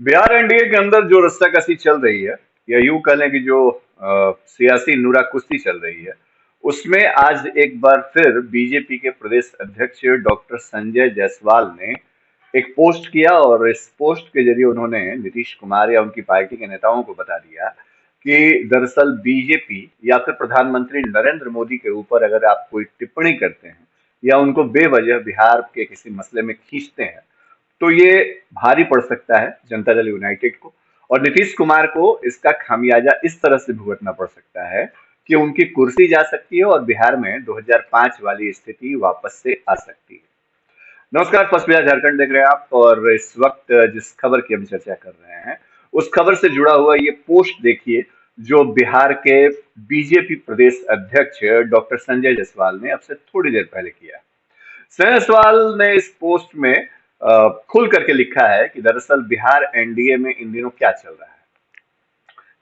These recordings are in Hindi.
बिहार एनडीए के अंदर जो रस्साकसी चल रही है, या यूं कह लें कि जो सियासी नूरा कुश्ती चल रही है, उसमें आज एक बार फिर बीजेपी के प्रदेश अध्यक्ष डॉक्टर संजय जायसवाल ने एक पोस्ट किया और इस पोस्ट के जरिए उन्होंने नीतीश कुमार या उनकी पार्टी के नेताओं को बता दिया कि दरअसल बीजेपी या फिर प्रधानमंत्री नरेंद्र मोदी के ऊपर अगर आप कोई टिप्पणी करते हैं या उनको बेवजह बिहार के किसी मसले में खींचते हैं, तो ये भारी पड़ सकता है जनता दल यूनाइटेड को। और नीतीश कुमार को इसका खामियाजा इस तरह से भुगतना पड़ सकता है कि उनकी कुर्सी जा सकती है और बिहार में 2005 वाली स्थिति वापस से आ सकती है। नमस्कार, फर्स्ट बिहार झारखंड देख रहे हैं आप, और इस वक्त जिस खबर की हम चर्चा कर रहे हैं उस खबर से जुड़ा हुआ ये पोस्ट देखिए, जो बिहार के बीजेपी प्रदेश अध्यक्ष डॉक्टर संजय जायसवाल ने अब से थोड़ी देर पहले किया है। जायसवाल ने इस पोस्ट में खुल करके लिखा है कि दरअसल बिहार एनडीए में इन दिनों क्या चल रहा है।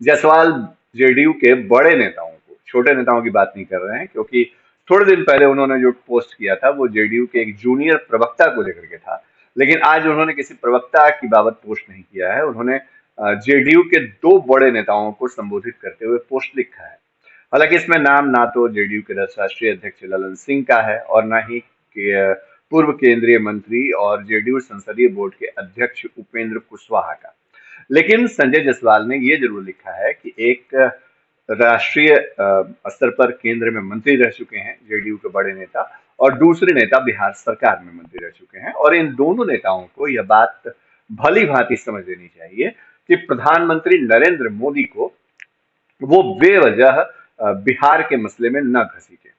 जायसवाल जेडीयू के बड़े नेताओं को, छोटे नेताओं की बात नहीं कर रहे हैं, क्योंकि थोड़े दिन पहले उन्होंने जो पोस्ट किया था वो जेडीयू के एक जूनियर प्रवक्ता को लेकर के था। लेकिन आज उन्होंने किसी प्रवक्ता की बाबत पोस्ट नहीं किया है, उन्होंने जेडीयू के दो बड़े नेताओं को संबोधित करते हुए पोस्ट लिखा है। हालांकि इसमें नाम ना तो जेडीयू के राष्ट्रीय अध्यक्ष ललन सिंह का है और ना ही पूर्व केंद्रीय मंत्री और जेडीयू संसदीय बोर्ड के अध्यक्ष उपेंद्र कुशवाहा का। लेकिन संजय जायसवाल ने ये जरूर लिखा है कि एक राष्ट्रीय स्तर पर केंद्र में मंत्री रह चुके हैं जेडीयू के बड़े नेता, और दूसरे नेता बिहार सरकार में मंत्री रह चुके हैं, और इन दोनों नेताओं को यह बात भली भांति समझ लेनी चाहिए कि प्रधानमंत्री नरेंद्र मोदी को वो बेवजह बिहार के मसले में न घसीटे।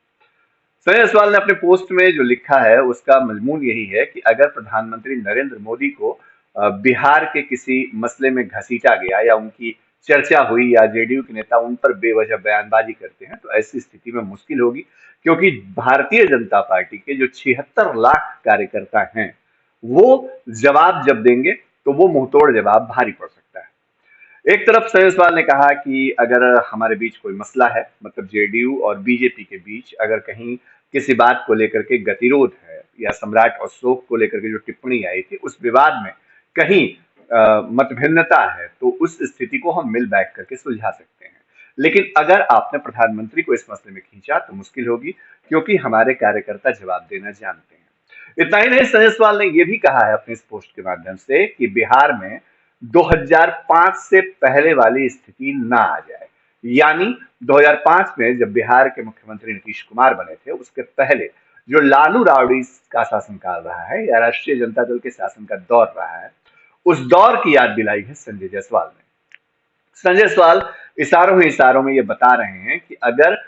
संजय जायसवाल ने अपने पोस्ट में जो लिखा है उसका मजमून यही है कि अगर प्रधानमंत्री नरेंद्र मोदी को बिहार के किसी मसले में घसीटा गया या उनकी चर्चा हुई या जेडीयू के नेता उन पर बेवजह बयानबाजी करते हैं, तो ऐसी स्थिति में मुश्किल होगी, क्योंकि भारतीय जनता पार्टी के जो 76 लाख कार्यकर्ता हैं वो जवाब जब देंगे तो वो मुंहतोड़ जवाब भारी पड़ सकता है। एक तरफ जायसवाल ने कहा कि अगर हमारे बीच कोई मसला है, मतलब जेडीयू और बीजेपी के बीच अगर कहीं किसी बात को लेकर के गतिरोध है या सम्राट अशोक को लेकर के जो टिप्पणी आई थी उस विवाद में कहीं मतभिन्नता है, तो उस स्थिति को हम मिल बैठ करके सुलझा सकते हैं। लेकिन अगर आपने प्रधानमंत्री को इस मसले में खींचा तो मुश्किल होगी, क्योंकि हमारे कार्यकर्ता जवाब देना जानते हैं। इतना ही नहीं, जायसवाल ने यह भी कहा है अपने इस पोस्ट के माध्यम से कि बिहार में 2005 से पहले वाली स्थिति ना आ जाए। यानी 2005 में जब बिहार के मुख्यमंत्री नीतीश कुमार बने थे उसके पहले जो लालू राबड़ी का शासनकाल रहा है या राष्ट्रीय जनता दल के शासन का दौर रहा है, उस दौर की याद दिलाई है संजय जायसवाल ने। संजय जायसवाल इशारों ही इशारों में ये बता रहे हैं कि अगर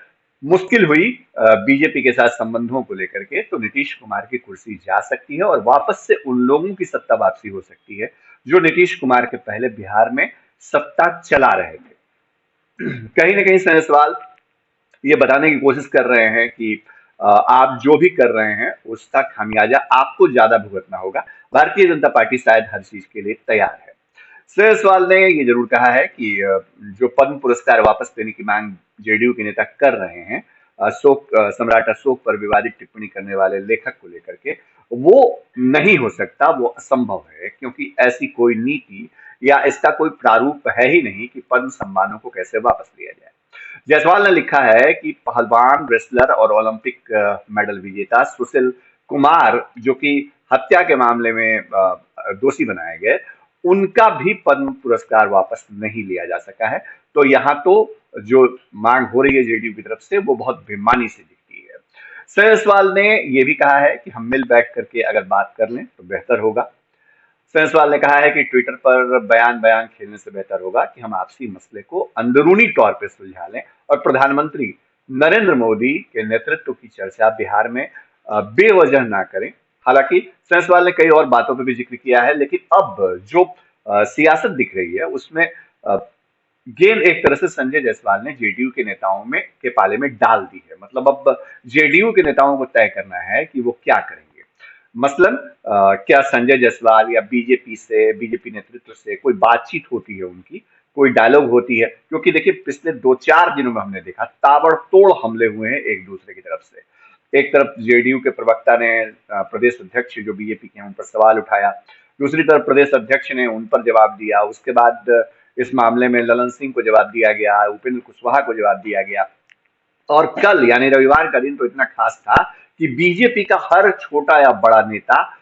मुश्किल हुई बीजेपी के साथ संबंधों को लेकर के, तो नीतीश कुमार की कुर्सी जा सकती है और वापस से उन लोगों की सत्ता वापसी हो सकती है जो नीतीश कुमार के पहले बिहार में सत्ता चला रहे थे। कहीं ना कहीं संजय जायसवाल ये बताने की कोशिश कर रहे हैं कि आप जो भी कर रहे हैं उसका खामियाजा आपको ज्यादा भुगतना होगा। भारतीय जनता पार्टी शायद हर चीज के लिए तैयार है। जायसवाल ने ये जरूर कहा है कि जो पद्म पुरस्कार वापस लेने की मांग जेडीयू के नेता कर रहे हैं, सम्राट अशोक पर विवादित टिप्पणी करने वाले लेखक को लेकर के, वो नहीं हो सकता, वो असंभव है, क्योंकि ऐसी कोई नीति या इसका कोई प्रारूप है ही नहीं कि पद्म सम्मानों को कैसे वापस लिया जाए। जायसवाल ने लिखा है कि पहलवान, रेसलर और ओलंपिक मेडल विजेता सुशील कुमार, जो कि हत्या के मामले में दोषी बनाए गए, उनका भी पद्म पुरस्कार वापस नहीं लिया जा सका है। तो यहाँ तो जो मांग हो रही है जेडीयू की तरफ से वो बहुत बेमानी से दिखती है। जायसवाल ने यह भी कहा है कि हम मिल बैठ करके अगर बात कर लें तो बेहतर होगा। जायसवाल ने कहा है कि ट्विटर पर बयान बयान खेलने से बेहतर होगा कि हम आपसी मसले को अंदरूनी तौर पर सुलझा लें और प्रधानमंत्री नरेंद्र मोदी के नेतृत्व की चर्चा बिहार में बेवजह ना करें। हालांकि जायसवाल ने कई और बातों पर भी जिक्र किया है, लेकिन अब जो सियासत दिख रही है उसमें गेंद एक तरह से संजय जायसवाल ने जेडीयू के नेताओं में के पाले में डाल दी है। मतलब अब जेडीयू के नेताओं को तय करना है कि वो क्या करेंगे। मसलन क्या संजय जायसवाल या बीजेपी नेतृत्व से कोई बातचीत होती है, उनकी कोई डायलॉग होती है, क्योंकि देखिए पिछले 2-4 दिनों में हमने देखा ताबड़तोड़ हमले हुए हैं एक दूसरे की तरफ से। एक तरफ जेडीयू के प्रवक्ता ने प्रदेश अध्यक्ष जो बीजेपी के हैं उन पर सवाल उठाया, दूसरी तरफ प्रदेश अध्यक्ष ने उन पर जवाब दिया। उसके बाद इस मामले में ललन सिंह को जवाब दिया गया, उपेंद्र कुशवाहा को जवाब दिया गया। और कल यानी रविवार का दिन तो इतना खास था कि बीजेपी का हर छोटा या बड़ा नेता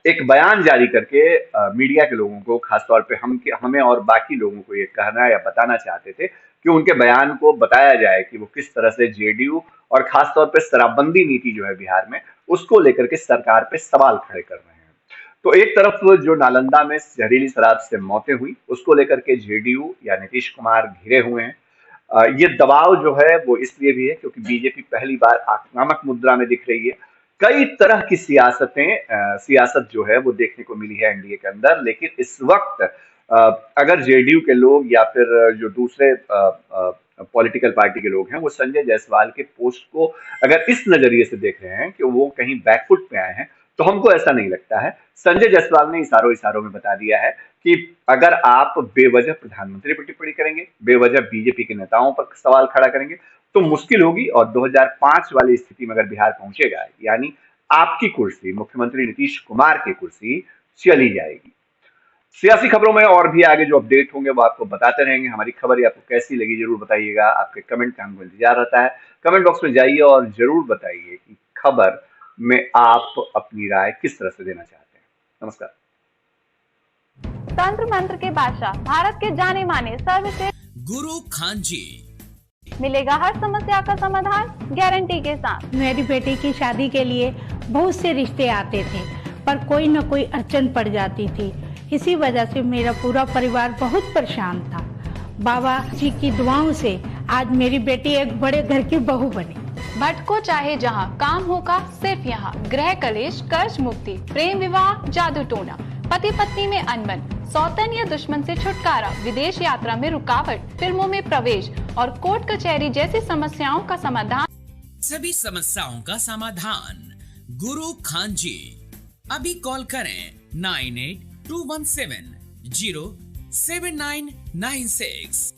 एक बयान जारी करके मीडिया के लोगों को, खासतौर पे हमें और बाकी लोगों को ये कहना या बताना चाहते थे कि उनके बयान को बताया जाए कि वो किस तरह से जेडीयू और खासतौर पे शराबबंदी नीति जो है बिहार में, उसको लेकर के सरकार पे सवाल खड़े कर रहे हैं। तो एक तरफ जो नालंदा में जहरीली शराब से मौतें हुई, उसको लेकर के जेडीयू या नीतीश कुमार घिरे हुए हैं। ये दबाव जो है वो इसलिए भी है क्योंकि बीजेपी पहली बार आक्रामक मुद्रा में दिख रही है। कई तरह की सियासत जो है वो देखने को मिली है एनडीए के अंदर, लेकिन इस वक्त अगर जेडीयू के लोग या फिर जो दूसरे पॉलिटिकल पार्टी के लोग हैं वो संजय जायसवाल के पोस्ट को अगर इस नजरिए से देख रहे हैं कि वो कहीं बैकफुट पे आए हैं, तो हमको ऐसा नहीं लगता है। संजय जायसवाल ने इशारों में बता दिया है कि अगर आप बेवजह प्रधानमंत्री पर टिप्पणी करेंगे, बेवजह बीजेपी के नेताओं पर सवाल खड़ा करेंगे, तो मुश्किल होगी और 2005 वाली स्थिति में अगर बिहार पहुंचेगा, यानी आपकी कुर्सी, मुख्यमंत्री नीतीश कुमार की कुर्सी चली जाएगी। सियासी खबरों में और भी आगे जो अपडेट होंगे वो आपको बताते रहेंगे। हमारी खबर आपको कैसी लगी जरूर बताइएगा। आपके कमेंट का हमको इंतजार रहता है। कमेंट बॉक्स में जाइए और जरूर बताइए कि खबर में आप अपनी राय किस तरह से देना चाहते हैं। नमस्कार। तंत्र मंत्र के बादशाह, भारत के जाने माने सर्वश्रेष्ठ गुरु खान जी, मिलेगा हर समस्या का समाधान गारंटी के साथ। मेरी बेटी की शादी के लिए बहुत से रिश्ते आते थे, पर कोई न कोई अड़चन पड़ जाती थी। इसी वजह से मेरा पूरा परिवार बहुत परेशान था। बाबा जी की दुआओं से आज मेरी बेटी एक बड़े घर की बहू बनी। भटको चाहे जहां, काम होगा सिर्फ यहाँ। गृह कलेश, कर्ज मुक्ति, प्रेम विवाह, जादू टोना, पति पत्नी में अनबन, सौतन या दुश्मन से छुटकारा, विदेश यात्रा में रुकावट, फिल्मों में प्रवेश और कोर्ट कचहरी जैसी समस्याओं का समाधान। सभी समस्याओं का समाधान गुरु खान जी। अभी कॉल करें 9821707996।